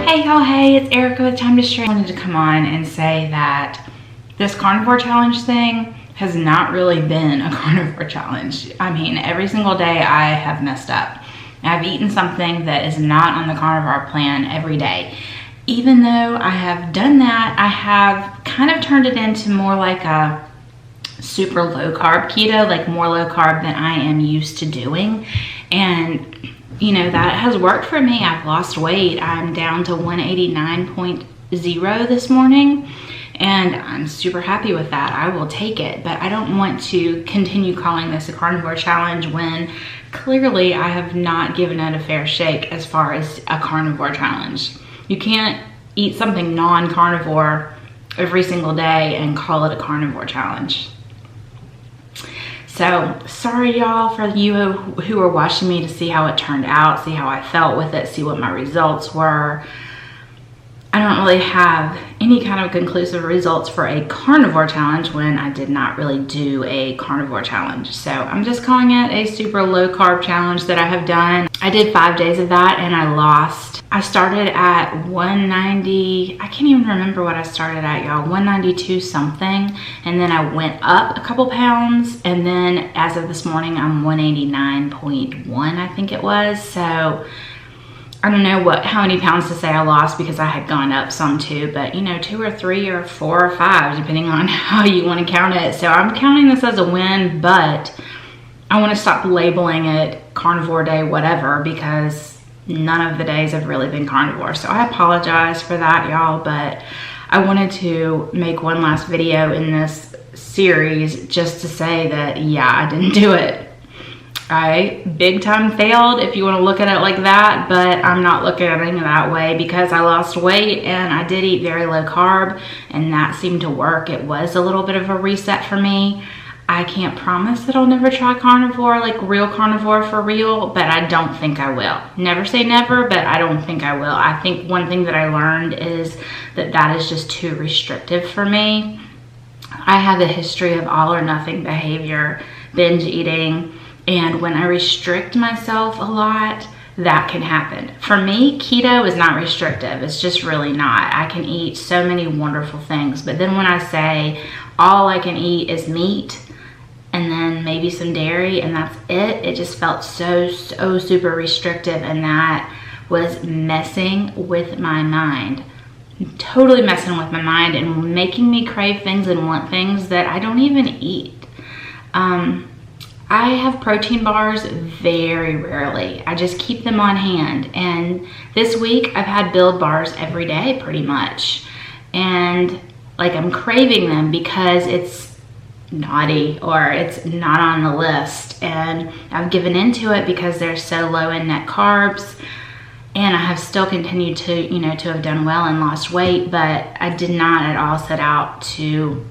Hey y'all, hey, it's Erica with TimetoShrink. I wanted to come on and say that this carnivore challenge thing has not really been a carnivore challenge. I mean, every single day I have messed up. I've eaten something that is not on the carnivore plan every day. Even though I have done that, I have kind of turned it into more like a super low carb keto, like more low carb than I am used to doing. And you know, that has worked for me. I've lost weight. I'm down to 189.0 this morning, and I'm super happy with that. I will take it, but I don't want to continue calling this a carnivore challenge when clearly I have not given it a fair shake as far as a carnivore challenge. You can't eat something non-carnivore every single day and call it a carnivore challenge. So sorry y'all, for you who are watching me, to see how it turned out, see how I felt with it, see what my results were. I don't really have any kind of conclusive results for a carnivore challenge when I did not really do a carnivore challenge. So I'm just calling it a super low carb challenge that I have done. I did 5 days of that and I lost. I started at 190, I can't even remember what I started at, y'all, 192 something. And then I went up a couple pounds. And then as of this morning, I'm 189.1, I think it was. So I don't know how many pounds to say I lost, because I had gone up some too, but you know, 2 or 3 or 4 or 5, depending on how you want to count it. So I'm counting this as a win, but I want to stop labeling it carnivore day, whatever, because none of the days have really been carnivore. So I apologize for that, y'all, but I wanted to make one last video in this series just to say that, yeah, I didn't do it. I big time failed, if you want to look at it like that, but I'm not looking at it that way, because I lost weight and I did eat very low carb, and that seemed to work. It was a little bit of a reset for me. I can't promise that I'll never try carnivore, like real carnivore for real, but I don't think I will. Never say never, but I don't think I will. I think one thing that I learned is that that is just too restrictive for me. I have a history of all or nothing behavior, binge eating, and when I restrict myself a lot, that can happen. For me, keto is not restrictive. It's just really not. I can eat so many wonderful things. But then when I say all I can eat is meat and then maybe some dairy and that's it, it just felt so super restrictive, and that was messing with my mind. Totally messing with my mind and making me crave things and want things that I don't even eat. I have protein bars very rarely. I just keep them on hand. And this week I've had Build bars every day pretty much. And like, I'm craving them because it's naughty or it's not on the list. And I've given into it because they're so low in net carbs. And I have still continued to, you know, to have done well and lost weight, but I did not at all set out to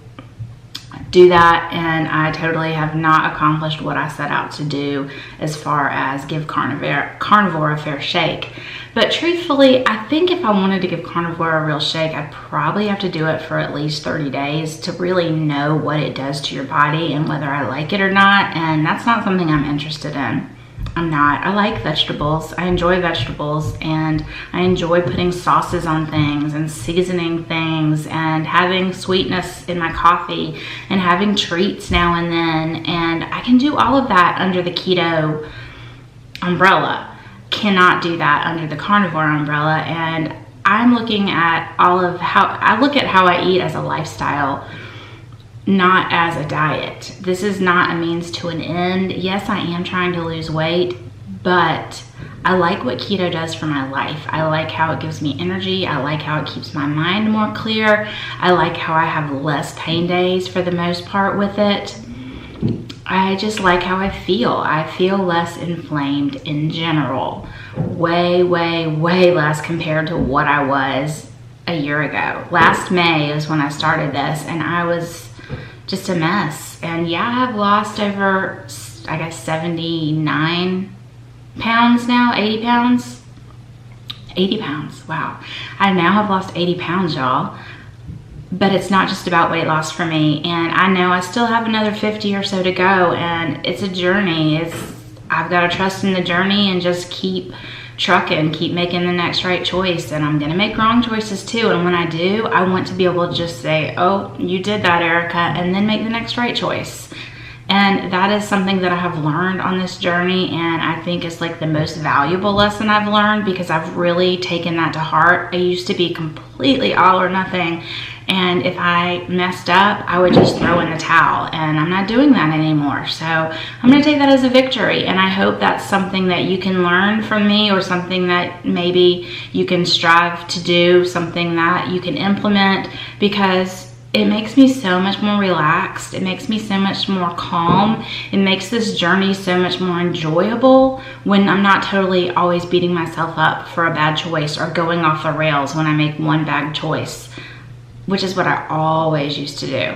do that, and I totally have not accomplished what I set out to do as far as give carnivore a fair shake. But truthfully, I think if I wanted to give carnivore a real shake, I'd probably have to do it for at least 30 days to really know what it does to your body and whether I like it or not, and that's not something I'm interested in. I'm not. I like vegetables. I enjoy vegetables, and I enjoy putting sauces on things and seasoning things and having sweetness in my coffee and having treats now and then. And I can do all of that under the keto umbrella. Cannot do that under the carnivore umbrella. And I'm looking at how I eat as a lifestyle, not as a diet. This is not a means to an end. Yes, I am trying to lose weight, but I like what keto does for my life. I like how it gives me energy. I like how it keeps my mind more clear. I like how I have less pain days for the most part with it. I just like how I feel. I feel less inflamed in general. Way less compared to what I was a year ago. Last May is when I started this, and I was just a mess. And yeah, I have lost over, I guess, 79 pounds now, 80 pounds. 80 pounds, wow. I now have lost 80 pounds, y'all. But it's not just about weight loss for me. And I know I still have another 50 or so to go, and it's a journey. I've got to trust in the journey and just keep trucking, keep making the next right choice. And I'm gonna make wrong choices too. And when I do, I want to be able to just say, oh, you did that, Erica, and then make the next right choice. And that is something that I have learned on this journey, and I think is like the most valuable lesson I've learned, because I've really taken that to heart. I used to be completely all or nothing, and if I messed up, I would just throw in the towel, and I'm not doing that anymore. So I'm gonna take that as a victory, and I hope that's something that you can learn from me, or something that maybe you can strive to do, something that you can implement, because it makes me so much more relaxed. It makes me so much more calm. It makes this journey so much more enjoyable when I'm not totally always beating myself up for a bad choice or going off the rails when I make one bad choice, which is what I always used to do.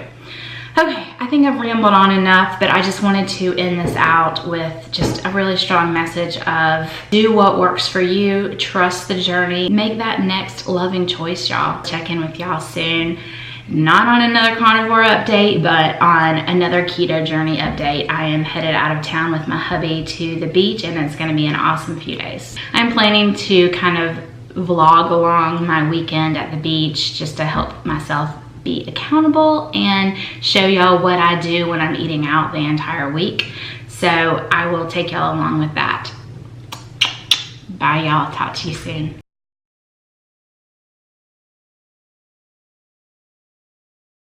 Okay, I think I've rambled on enough, but I just wanted to end this out with just a really strong message of do what works for you, trust the journey, make that next loving choice, y'all. Check in with y'all soon. Not on another carnivore update, but on another keto journey update. I am headed out of town with my hubby to the beach, and it's gonna be an awesome few days. I'm planning to kind of vlog along my weekend at the beach just to help myself be accountable and show y'all what I do when I'm eating out the entire week. So I will take y'all along with that. Bye y'all, talk to you soon.